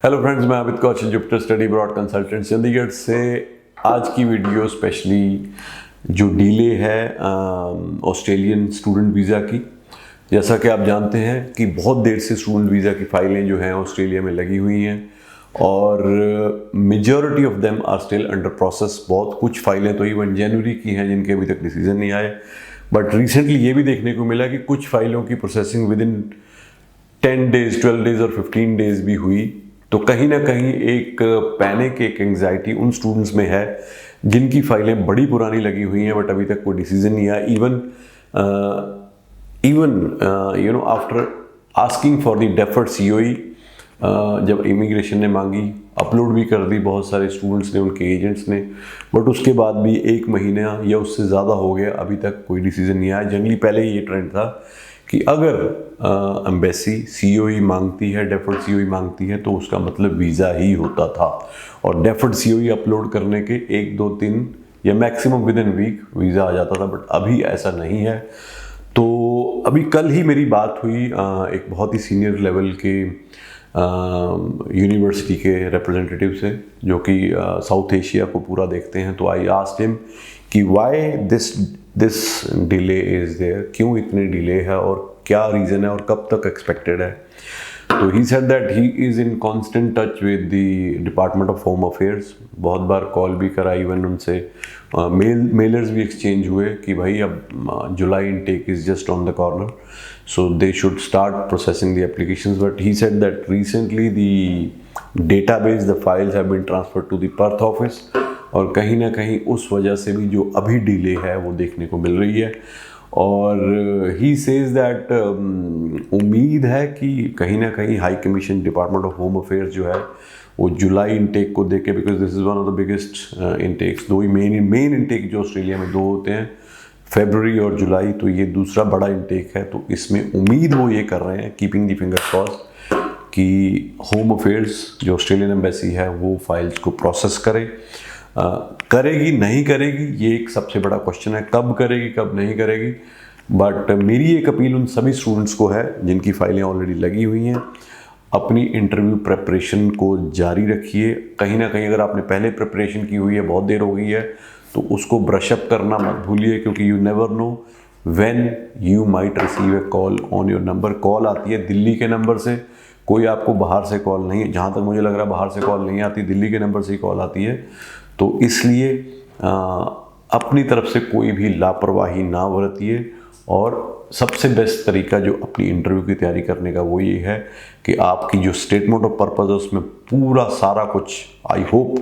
Hello friends, मैं Amit Kaushik, Jupiter study broad consultant Chandigarh से। आज की वीडियो स्पेशली जो डिले है ऑस्ट्रेलियन स्टूडेंट वीज़ा की। जैसा कि आप जानते हैं कि बहुत देर से स्टूडेंट वीज़ा की फ़ाइलें जो हैं ऑस्ट्रेलिया में लगी हुई हैं और majority of them are still under process. बहुत कुछ फ़ाइलें तो इवन जनवरी की हैं जिनके अभी तक डिसीजन नहीं आए, बट रिसेंटली ये भी देखने को मिला कि कुछ फ़ाइलों की processing with in 10 days, 12 days और 15 डेज भी हुई। तो कहीं ना कहीं एक पैनिक, एक एंग्जाइटी उन स्टूडेंट्स में है जिनकी फाइलें बड़ी पुरानी लगी हुई हैं बट अभी तक कोई डिसीजन नहीं आया। Even after asking for the deferred COE, जब इमिग्रेशन ने मांगी, अपलोड भी कर दी बहुत सारे स्टूडेंट्स ने, उनके एजेंट्स ने, बट उसके बाद भी 1 महीना या उससे ज़्यादा हो गया, अभी तक कोई डिसीजन नहीं आया। जनरली पहले ये ट्रेंड था कि अगर एम्बेसी सीओई मांगती है, डेफर्ड सीओई मांगती है, तो उसका मतलब वीज़ा ही होता था और डेफर्ड सीओई अपलोड करने के 1, 2, 3 या maximum within week visa आ जाता था। बट अभी ऐसा नहीं है। तो अभी कल ही मेरी बात हुई एक बहुत ही सीनियर लेवल के यूनिवर्सिटी के रिप्रेजेंटेटिव से, जो कि साउथ एशिया को पूरा देखते हैं। तो आई आस्क्ड हिम कि why this delay is there, क्यों इतने डिले है और क्या रीज़न है और कब तक एक्सपेक्टेड है। तो he said that he is in constant touch with the department of home affairs. बहुत बार कॉल भी करा, इवन उनसे मेलर्स भी एक्सचेंज हुए कि भाई अब July intake is just on the corner, so they should start processing the applications. But he said that recently the database, the files have been transferred to the Perth office और कहीं ना कहीं उस वजह से भी जो अभी डिले है वो देखने को मिल रही है। और he says that उम्मीद है कि कहीं ना कहीं high commission department of home affairs जो है वो जुलाई इनटेक को देख के, because this is one of the biggest intakes. दो ही मेन इनटेक जो ऑस्ट्रेलिया में 2 होते हैं, फरवरी और जुलाई, तो ये दूसरा बड़ा इनटेक है। तो इसमें उम्मीद वो ये कर रहे हैं, कीपिंग द फिंगर क्रॉस्ड, कि होम अफेयर्स जो ऑस्ट्रेलियन एम्बेसी है वो फाइल्स को प्रोसेस करे। करेगी नहीं करेगी ये एक सबसे बड़ा क्वेश्चन है, कब करेगी कब नहीं करेगी। बट मेरी एक अपील उन सभी स्टूडेंट्स को है जिनकी फाइलें ऑलरेडी लगी हुई हैं, अपनी इंटरव्यू प्रेपरेशन को जारी रखिए। कहीं ना कहीं अगर आपने पहले प्रिपरेशन की हुई है, बहुत देर हो गई है, तो उसको ब्रशअप करना मत भूलिए, क्योंकि you never know when you might receive A call on your number. Call आती है दिल्ली के नंबर से, कोई आपको बाहर से कॉल नहीं, जहाँ तक मुझे लग रहा है बाहर से कॉल नहीं आती, दिल्ली के नंबर से ही कॉल आती है। तो इसलिए अपनी तरफ से कोई भी लापरवाही ना बरतिए। और सबसे बेस्ट तरीका जो अपनी इंटरव्यू की तैयारी करने का वो ये है कि आपकी जो स्टेटमेंट ऑफ पर्पस है उसमें पूरा सारा कुछ, आई होप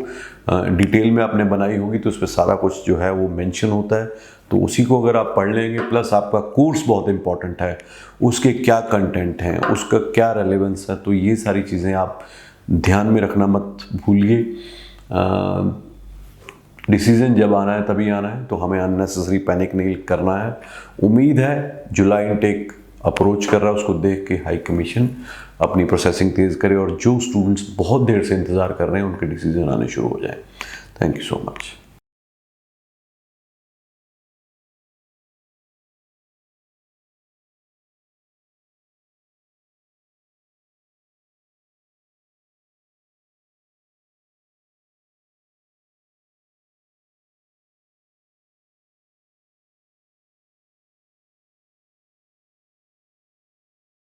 डिटेल में आपने बनाई होगी, तो उसमें सारा कुछ जो है वो मेंशन होता है। तो उसी को अगर आप पढ़ लेंगे, प्लस आपका कोर्स बहुत इंपॉर्टेंट है, उसके क्या कंटेंट हैं, उसका क्या रेलेवेंस है, तो ये सारी चीज़ें आप ध्यान में रखना मत भूलिए। डिसीजन जब आना है तभी आना है, तो हमें अननेसेसरी पैनिक नहीं करना है। उम्मीद है जुलाई इनटेक अप्रोच कर रहा है, उसको देख के हाई कमीशन अपनी प्रोसेसिंग तेज़ करे और जो स्टूडेंट्स बहुत देर से इंतज़ार कर रहे हैं उनके डिसीजन आने शुरू हो जाए। Thank you so much.